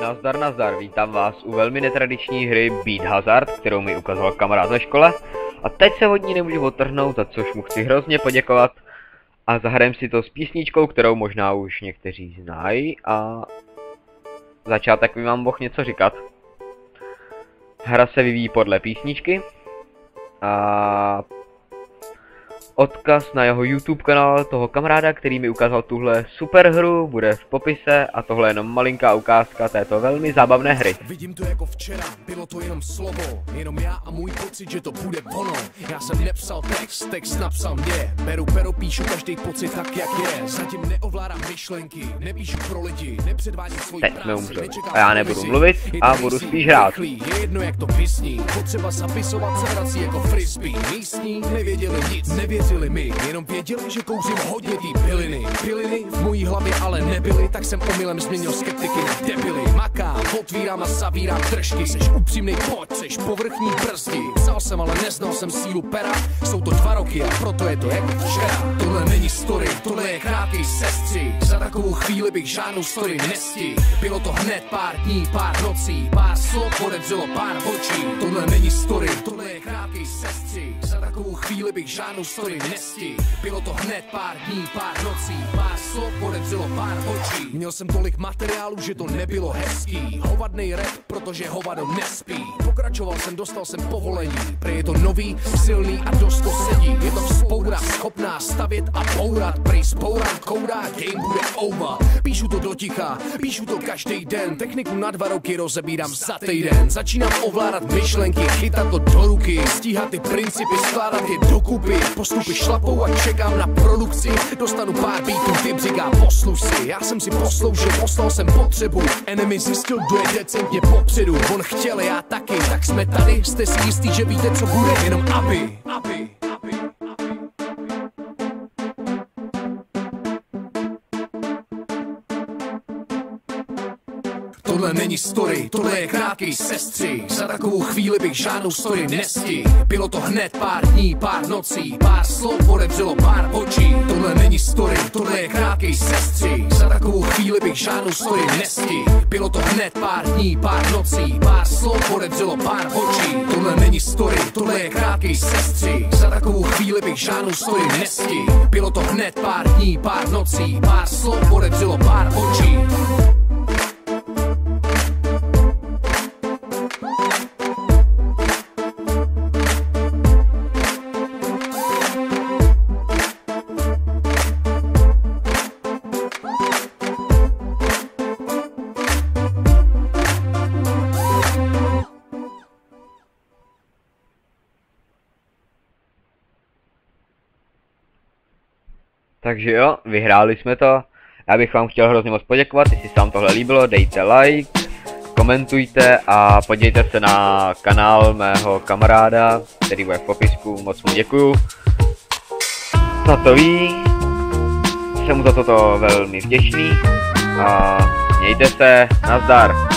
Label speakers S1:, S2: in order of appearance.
S1: Nazdar, nazdar, vítám vás u velmi netradiční hry Beat Hazard, kterou mi ukazoval kamarád ve škole. A teď se od ní nemůžu odtrhnout, za což mu chci hrozně poděkovat. A zahrajem si to s písničkou, kterou možná už někteří znají. A začátek mi vám mohl něco říkat. Hra se vyvíjí podle písničky. A odkaz na jeho YouTube kanál toho kamaráda, který mi ukázal tuhle super hru, bude v popise a tohle je jenom malinká ukázka této velmi zábavné hry.
S2: Vidím to jako včera, bylo to jenom slovo, jenom já a můj pocit, že to bude ono. Já jsem nepsal text napsal mě, beru pero, píšu každý pocit tak, jak je. Zatím neovládám myšlenky, nepíšu pro lidi, nepředvádím svoji práci,
S1: a já nebudu mluvit a budu spíš hrát.
S2: Je jedno, jak to vysní, potřeba zapisovat se vrací jako frisbee. Místní nevěděli nic, nevěřili mi, jenom věděli, že kouřím hodně tý piliny. Piliny v mojí hlavě ale nebyly, tak jsem omylem změnil skeptiky na debily. Makám, otvírám a zavírám držky, seš upřímnej, pojď, seš povrchní brzdi. Psal jsem, ale neznal jsem sílu pera, jsou to 2 roky a proto je to jako včera. Tohle není story, tohle je krátký sestři, za takovou chvíli bych žádnou story nestihl. Bylo to hned pár dní, pár nocí, pár slov odevřelo pár očí. Tohle není story, tohle je krátký sestři, za takovou chvíli bych žádnou story nestihl. Bylo to hned pár dní, pár nocí, pár slov odevřelo pár očí. Měl jsem tolik materiálu, že to nebylo hezký. Hovadnej rap, protože hovado nespí. Pokračoval jsem, dostal jsem povolení, prej je to nový, silný a dost to sedí. Je to vzpoura, schopná stavět a bourat, prej zbourám kouda, game bude over. Píšu to do ticha, píšu to každý den, techniku na 2 roky rozebírám za týden. Začínám ovládat myšlenky, chytat to do ruky, stíhat ty principy, skládat je dokupy. Postupy šlapou a čekám na produkci, dostanu pár beatů, ty říká posluš si. Já jsem si posloužil, poslal jsem potřebu, enemy zjistil, kdo je decentně popředu. On chtěl, já taky, tak jsme tady, jste si jistý, že víte, co bude, jenom aby. Tohle není story, tohle je krátký sestřih, za takovou chvíli bych žádnou story nestihl. Bylo to hned pár dní, pár nocí, pár slov odevřelo pár očí. Tohle není story, tohle je krátký sestřih, za takovou chvíli bych žádnou story nestihl. Bylo to hned pár dní, pár nocí, pár slov odevřelo pár očí. Tohle není story, tohle je krátký sestřih, za takovou chvíli bych žádnou story nestihl. Bylo to hned pár dní, pár nocí, pár slov odevřelo pár očí.
S1: Takže jo, vyhráli jsme to. Já bych vám chtěl hrozně moc poděkovat, jestli se vám tohle líbilo, dejte like, komentujte a podívejte se na kanál mého kamaráda, který bude v popisku, moc mu děkuju. Za to ví, jsem mu za toto velmi vděčný a mějte se, nazdar.